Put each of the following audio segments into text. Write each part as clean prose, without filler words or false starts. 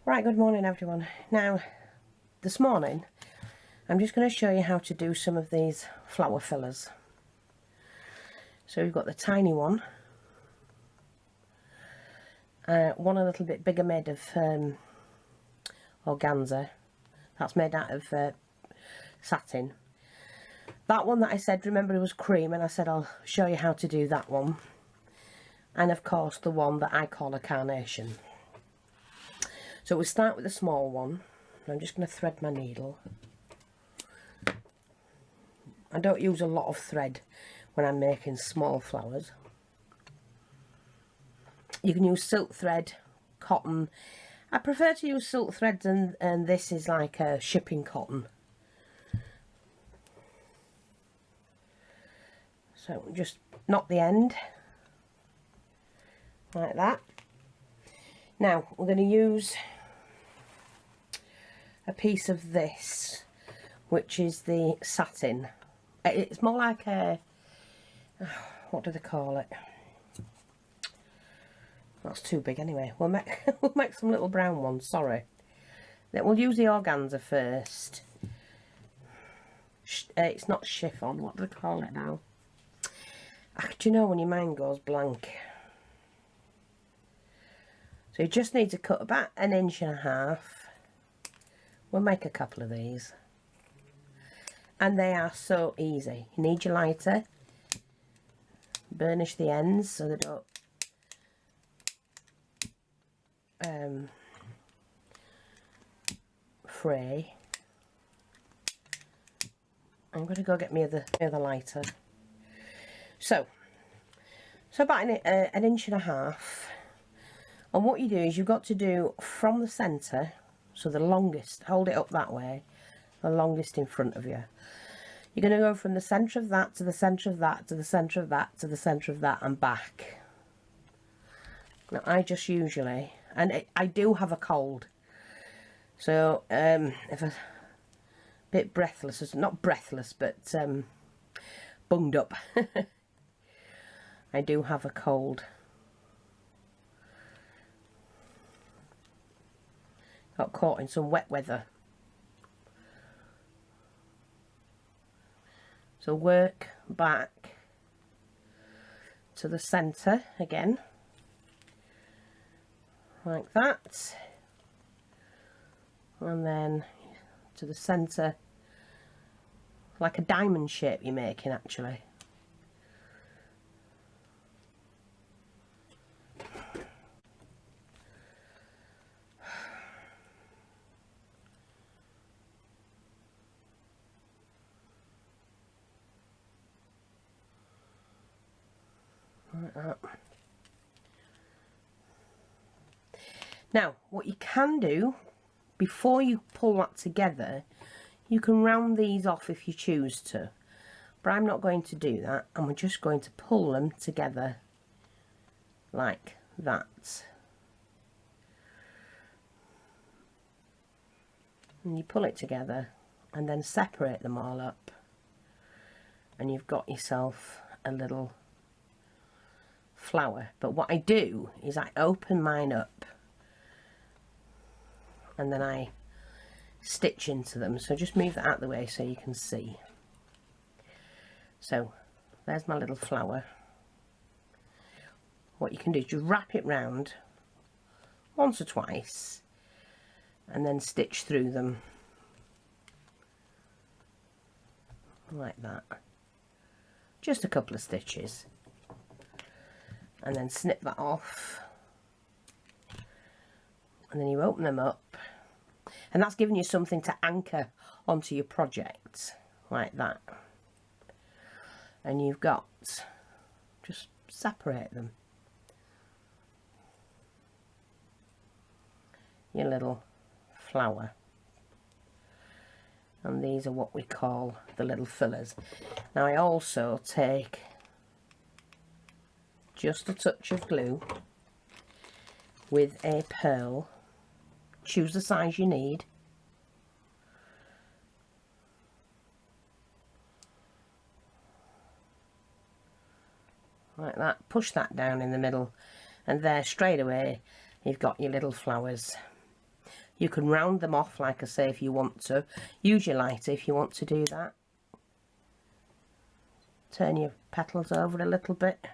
Right, good morning everyone. Now, this morning, I'm just going to show you how to do some of these flower fillers. So we've got the tiny one, one a little bit bigger made of organza, that's made out of satin. That one that I said, remember, it was cream, and I said I'll show you how to do that one. And of course the one that I call a carnation. So we'll start with the small one. I'm just going to thread my needle. I don't use a lot of thread when I'm making small flowers. You can use silk thread, cotton. I prefer to use silk threads, and this is like a shipping cotton. So just knot the end like that. Now we're going to use a piece of this, which is the satin. It's more like a, what do they call it? That's too big anyway. We'll make some little brown ones, sorry. Then we'll use the organza first. It's not chiffon, what do they call it now? Do you know when your mind goes blank? So you just need to cut about 1.5 inches. We'll make a couple of these. And they are so easy. You need your lighter. Burnish the ends so they don't fray. I'm going to go get my other lighter. So about 1.5 inches. And what you do is you've got to do from the centre, so the longest, hold it up that way, the longest in front of you. You're going to go from the centre of that to the centre of that to the centre of that to the centre of that and back. Now I just usually, and I do have a cold, so if a bit breathless, not breathless but bunged up, I do have a cold. Got caught in some wet weather. So work back to the centre again, like that, and then to the centre, like a diamond shape you're making actually. Like that. Now what you can do before you pull that together, you can round these off if you choose to, but I'm not going to do that, and we're just going to pull them together like that. And you pull it together and then separate them all up, and you've got yourself a little flower. But what I do is I open mine up and then I stitch into them. So just move that out of the way so you can see. So there's my little flower. What you can do is just wrap it round once or twice and then stitch through them like that. Just a couple of stitches, and then snip that off, and then you open them up, and that's giving you something to anchor onto your project like that. And you've got, just separate them, your little flower. And these are what we call the little fillers. Now I also take just a touch of glue with a pearl. Choose the size you need. Like that. Push that down in the middle, and there straight away you've got your little flowers. You can round them off, like I say, if you want to. Use your lighter if you want to do that. Turn your petals over a little bit.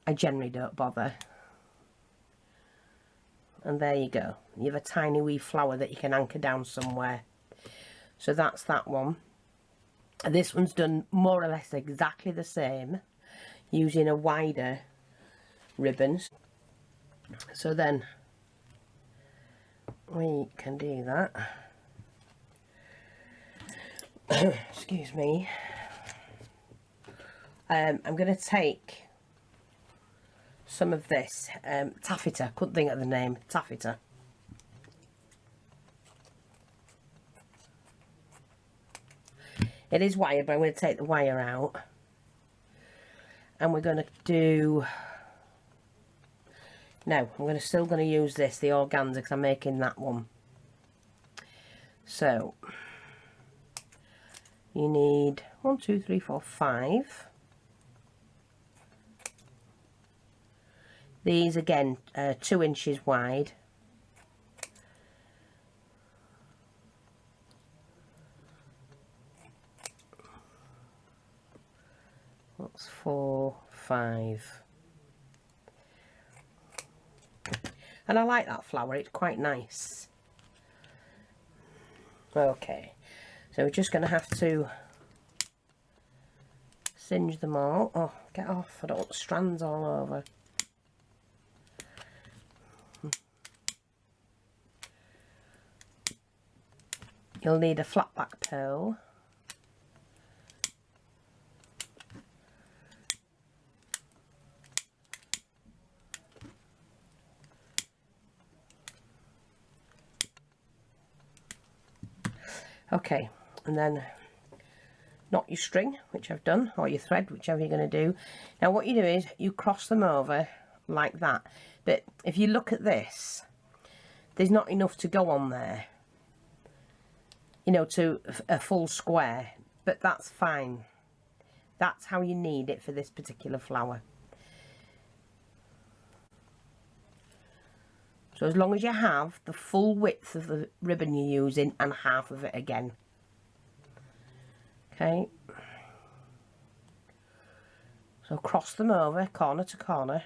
I generally don't bother. And there you go. You have a tiny wee flower that you can anchor down somewhere. So that's that one. And this one's done more or less exactly the same, using a wider ribbon. So then we can do that. Excuse me. I'm going to take some of this taffeta. Couldn't think of the name. Taffeta. It is wired, but I'm going to take the wire out, and we're going to do. No, I'm still going to use this, the organza, because I'm making that one. So you need 1, 2, 3, 4, 5. These again, 2 inches wide. That's 4, 5. And I like that flower, it's quite nice. Okay, so we're just going to have to singe them all. Oh, get off, I don't want strands all over. You'll need a flat back pearl. Okay, and then knot your string, which I've done, or your thread, whichever you're going to do. Now what you do is you cross them over like that, but if you look at this, there's not enough to go on there, you know, to a full square, but that's fine. That's how you need it for this particular flower. So as long as you have the full width of the ribbon you're using and half of it again. Okay. So cross them over corner to corner.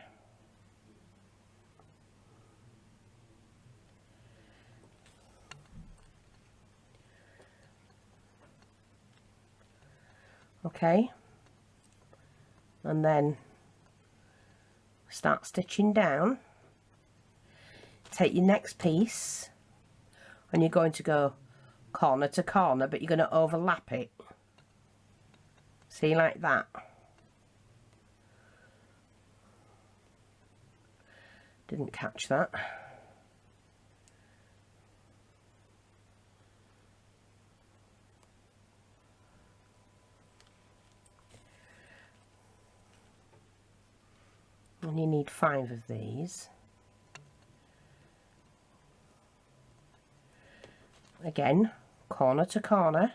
Okay. And then start stitching down. Take your next piece and you're going to go corner to corner, but you're going to overlap it. See, like that. Didn't catch that. And you need 5 of these. Again, corner to corner.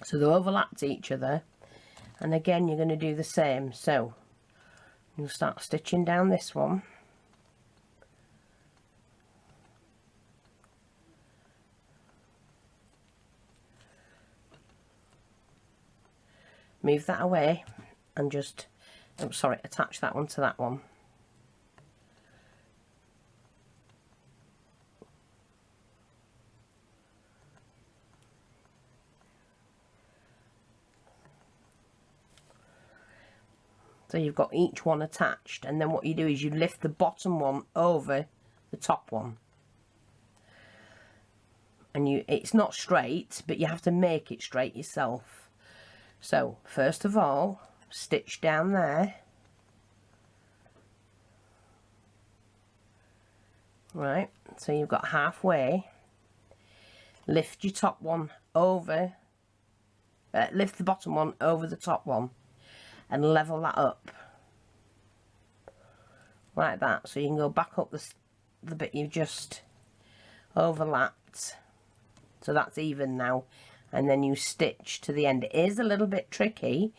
So they're overlapped each other, and again you're going to do the same. So you'll start stitching down this one. Move that away and just, oh sorry, attach that one to that one. So you've got each one attached, and then what you do is you lift the bottom one over the top one. And it's not straight, but you have to make it straight yourself. So first of all, stitch down there. Right, so you've got halfway. Lift your top one over, lift the bottom one over the top one and level that up. like that. So you can go back up the bit you've just overlapped, so that's even now, and then you stitch to the end. It is a little bit tricky,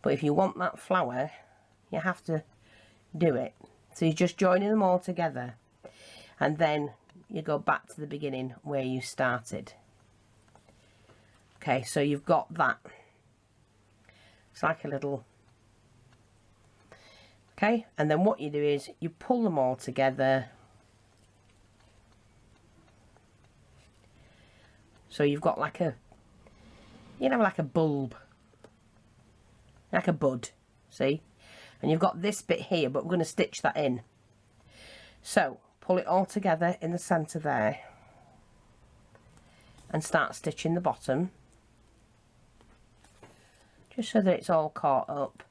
but if you want that flower, you have to do it. So you're just joining them all together, and then you go back to the beginning where you started. Okay, so you've got that. It's like a little... Okay, and then what you do is you pull them all together. So you've got like a, you know, like a bulb, like a bud, see? And you've got this bit here, but we're going to stitch that in. So pull it all together in the centre there and start stitching the bottom, just so that it's all caught up.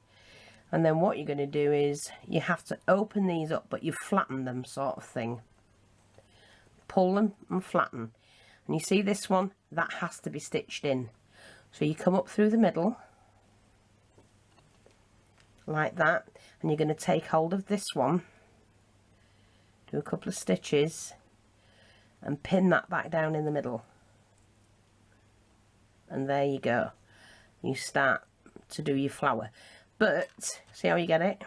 And then what you're going to do is you have to open these up, but you flatten them, sort of thing. Pull them and flatten. And you see this one, that has to be stitched in. So you come up through the middle like that, and you're going to take hold of this one, do a couple of stitches and pin that back down in the middle, and there you go. You start to do your flower. But see how you get it?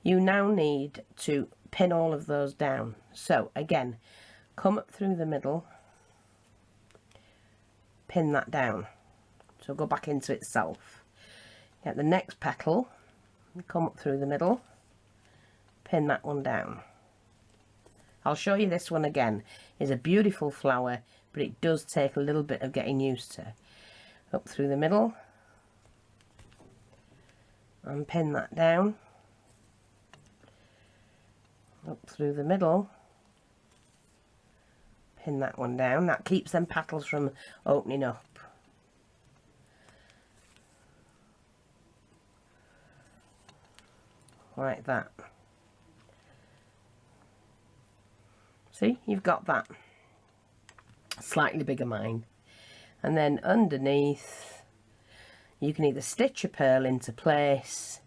You now need to pin all of those down. So again, come up through the middle, pin that down, so go back into itself. Get the next petal, come up through the middle, pin that one down. I'll show you this one again. It's a beautiful flower, but it does take a little bit of getting used to. Up through the middle and pin that down, up through the middle, pin that one down. That keeps them petals from opening up. Like that. See, you've got that. Slightly bigger mine. And then underneath, you can either stitch a pearl into place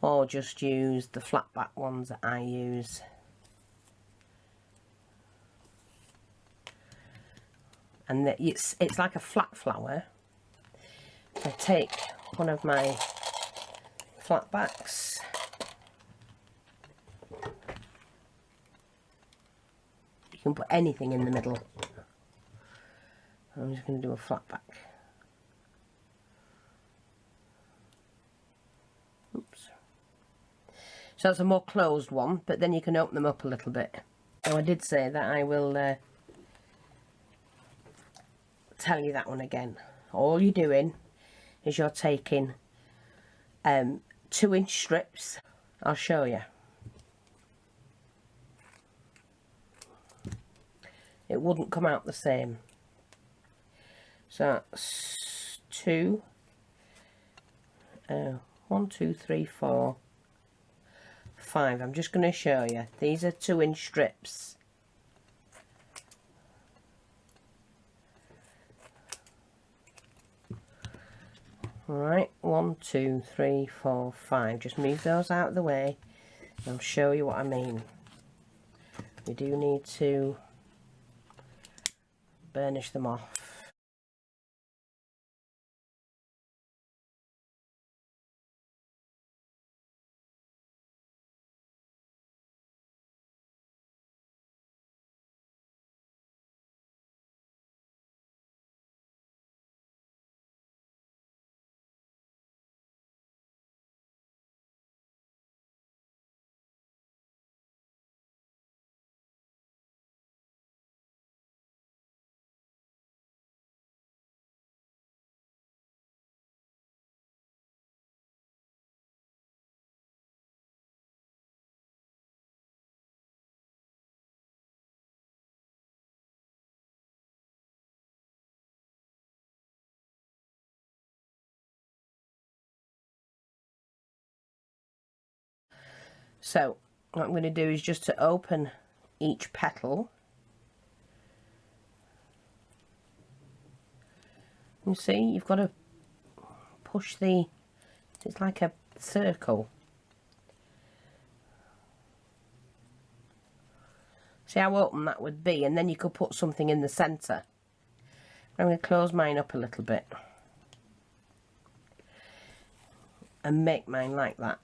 or just use the flat back ones that I use. And it's like a flat flower. I take one of my flat backs, you can put anything in the middle. I'm just going to do a flat back. Oops. So that's a more closed one, but then you can open them up a little bit. Now I did say that I will tell you that one again. All you're doing is you're taking 2-inch strips. I'll show you. It wouldn't come out the same. So that's 1, 2, 3, 4, 5. I'm just going to show you. These are 2-inch strips. Alright, 1, 2, 3, 4, 5. Just move those out of the way and I'll show you what I mean. We do need to burnish them off. So what I'm going to do is just to open each petal. You see, you've got to push it's like a circle. See how open that would be, and then you could put something in the centre. I'm going to close mine up a little bit and make mine like that.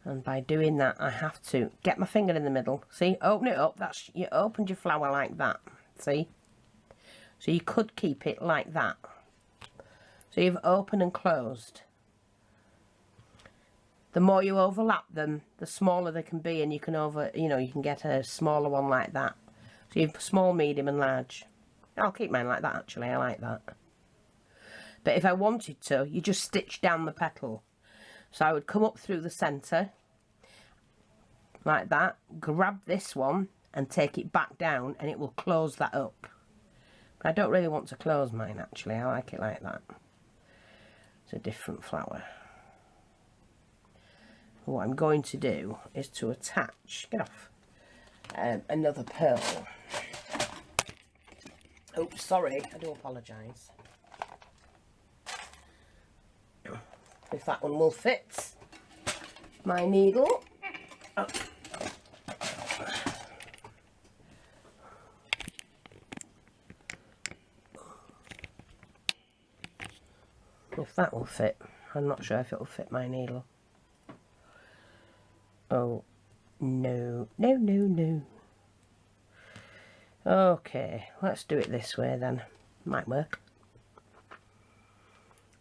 And by doing that, I have to get my finger in the middle. See, open it up. That's, you opened your flower like that. See? So you could keep it like that. So you've opened and closed. The more you overlap them, the smaller they can be, and you can you can get a smaller one like that. So you've small, medium and large. I'll keep mine like that actually, I like that. But if I wanted to, you just stitch down the petal. So I would come up through the centre, like that, grab this one and take it back down, and it will close that up. But I don't really want to close mine actually, I like it like that. It's a different flower. What I'm going to do is to attach, get off, another pearl. Oh, sorry, I do apologise. If that one will fit my needle. Oh. If that will fit, I'm not sure if it will fit my needle. Oh, no, no, no, no. Okay, let's do it this way then. Might work.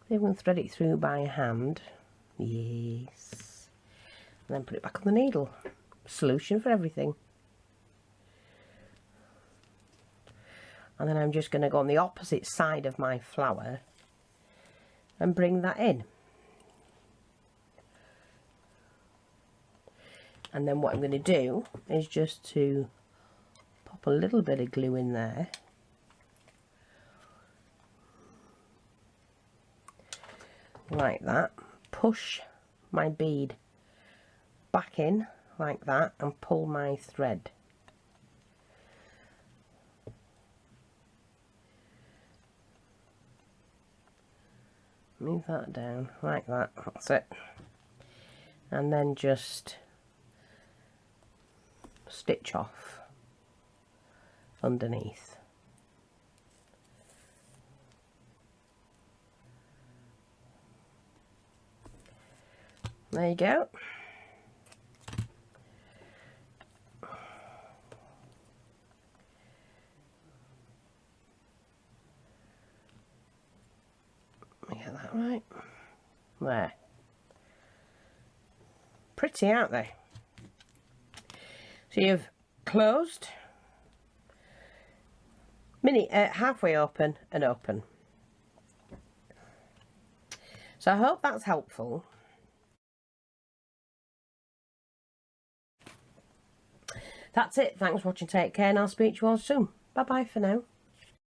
Then we'll thread it through by hand. Yes. And then put it back on the needle. Solution for everything. And then I'm just going to go on the opposite side of my flower and bring that in. And then what I'm going to do is just to pop a little bit of glue in there. Like that. Push my bead back in like that and pull my thread. Move that down like that. That's it. And then just stitch off underneath. There you go. Let me get that right. There. Pretty, aren't they? So you've closed, halfway open and open. So I hope that's helpful. That's it. Thanks for watching. Take care, and I'll speak to you all soon. Bye bye for now.